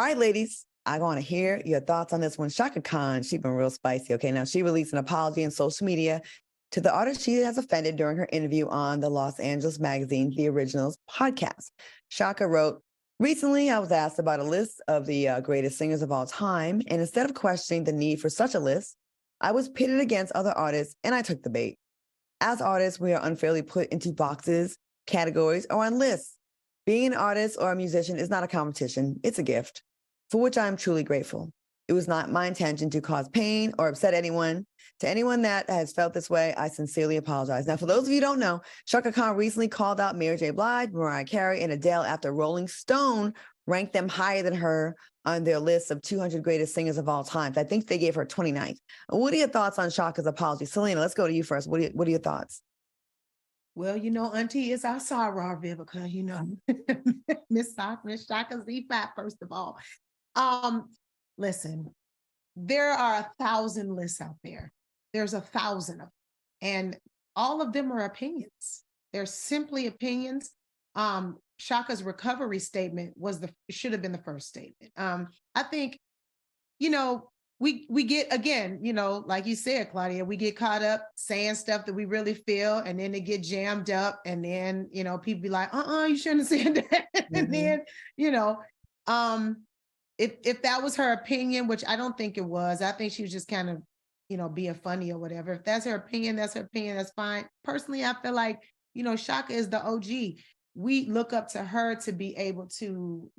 right, ladies, I want to hear your thoughts on this one. Chaka Khan, she's been real spicy. Okay, now she released an apology on social media to the artist she has offended during her interview on the Los Angeles magazine, The Originals podcast. Chaka wrote, "Recently, I was asked about a list of the greatest singers of all time, and instead of questioning the need for such a list, I was pitted against other artists, and I took the bait. As artists, we are unfairly put into boxes, categories, or on lists. Being an artist or a musician is not a competition, it's a gift, for which I am truly grateful. It was not my intention to cause pain or upset anyone. To anyone that has felt this way, I sincerely apologize." Now, for those of you who don't know, Chaka Khan recently called out Mary J. Blige, Mariah Carey, and Adele after Rolling Stone ranked them higher than her on their list of 200 greatest singers of all time. I think they gave her 29th. What are your thoughts on Chaka's apology? Selena, let's go to you first. What are your thoughts? Well, Auntie is our sorrow, Vivica, Miss Chaka Z5, first of all. Listen, there are 1,000 lists out there. There's 1,000 of them. And all of them are opinions. They're simply opinions. Chaka's recovery statement should have been the first statement. I think, we get, again, like you said, Claudia, we get caught up saying stuff that we really feel, and then they get jammed up, and then, people be like, you shouldn't have said that. Mm-hmm. And then, if that was her opinion, which I don't think it was, I think she was just kind of, being funny or whatever. If that's her opinion, that's fine. Personally, I feel like, Chaka is the OG. We look up to her to be able to,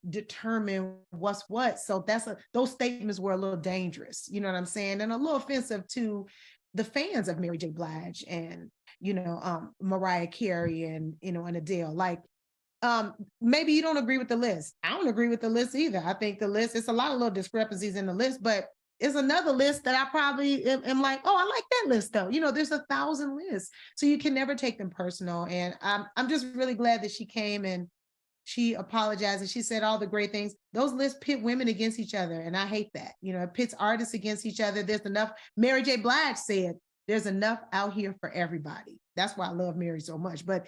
determine what's what. So those statements were a little dangerous, you know what I'm saying? And a little offensive to the fans of Mary J. Blige and, Mariah Carey and, and Adele. Like, maybe you don't agree with the list. I don't agree with the list either. I think the list, it's a lot of little discrepancies in the list, but it's another list that I probably am like, oh, I like that list though. There's 1,000 lists, so you can never take them personal. And I'm just really glad that she came and she apologized and she said all the great things. Those lists pit women against each other, and I hate that. It pits artists against each other. There's enough. Mary J. Blige said, "There's enough out here for everybody." That's why I love Mary so much. But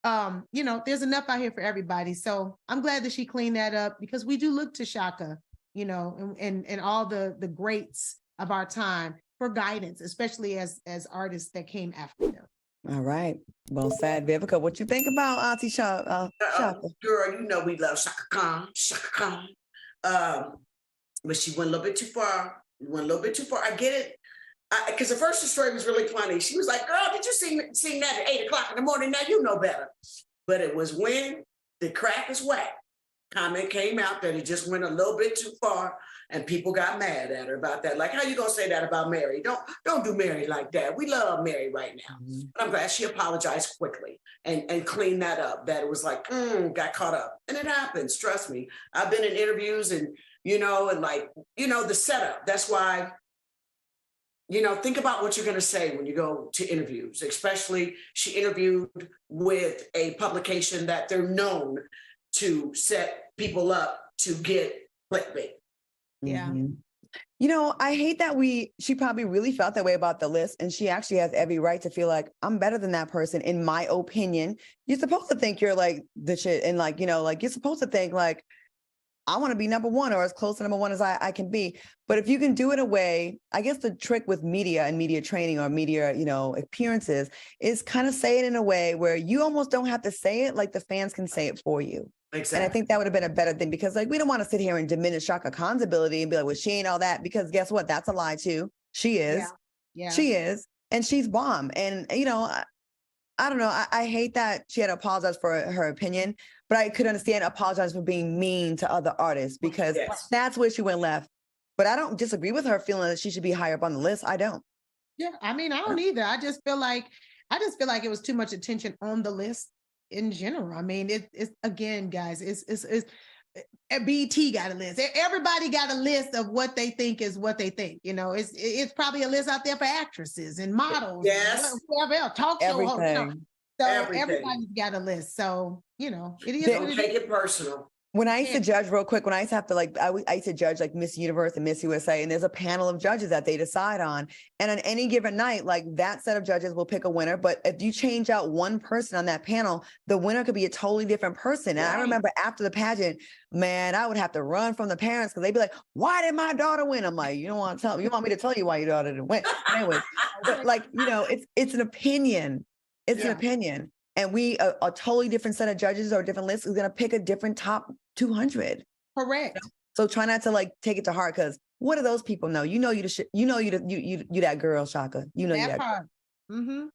there's enough out here for everybody. So I'm glad that she cleaned that up, because we do look to Chaka, and all the greats of our time for guidance, especially as artists that came after them. All right. Well said, Vivica. What you think about Auntie Chaka? Girl, we love Chaka Khan. But she went a little bit too far. I get it. Because at first the story was really funny. She was like, "Girl, did you sing that at 8:00 in the morning? Now you know better." But it was when the crack is whacked. Comment came out that it just went a little bit too far, and people got mad at her about that. Like, how you gonna say that about Mary? Don't do Mary like that. We love Mary right now. Mm-hmm. But I'm glad she apologized quickly and cleaned that up. That it was like, got caught up. And it happens, trust me. I've been in interviews and the setup. That's why, think about what you're going to say when you go to interviews, especially she interviewed with a publication that they're known to set people up to get clickbait. Yeah. Mm-hmm. I hate that she probably really felt that way about the list, and she actually has every right to feel like, I'm better than that person. In my opinion, you're supposed to think you're like the shit. And you're supposed to think like, I want to be number one or as close to number one as I can be. But if you can do it in a way, I guess the trick with media and media training or media, appearances is kind of say it in a way where you almost don't have to say it, like the fans can say it for you. Exactly. And I think that would have been a better thing, because we don't want to sit here and diminish Chaka Khan's ability and be like, well, she ain't all that, because guess what? That's a lie too. She is. Yeah. She is. And she's bomb. And, I don't know. I hate that she had to apologize for her opinion, but I could understand apologize for being mean to other artists, because that's where she went left. But I don't disagree with her feeling that she should be higher up on the list. I don't. Yeah, I don't either. I just feel like it was too much attention on the list in general. It's again, guys, it's BT got a list. Everybody got a list of what they think is what they think. It's probably a list out there for actresses and models. Yes. And whoever else, talk show hosts. So everything. Everybody's got a list. So, it is. Don't take it personal. When I used to judge real quick, when I used to have to I used to judge like Miss Universe and Miss USA, and there's a panel of judges that they decide on. And on any given night, like that set of judges will pick a winner. But if you change out one person on that panel, the winner could be a totally different person. And I remember after the pageant, man, I would have to run from the parents because they'd be like, why did my daughter win? I'm like, you don't want to tell me. You want me to tell you why your daughter didn't win. Anyway, but like, you know, it's an opinion. It's an opinion. And a totally different set of judges or a different list is going to pick a different top 200. Correct. You know? So try not to like take it to heart because what do those people know? You know you that girl, Chaka. You know you that girl. Mm-hmm.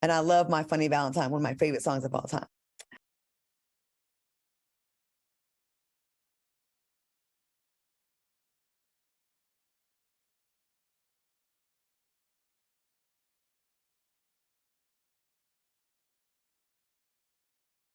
And I love My Funny Valentine, one of my favorite songs of all time.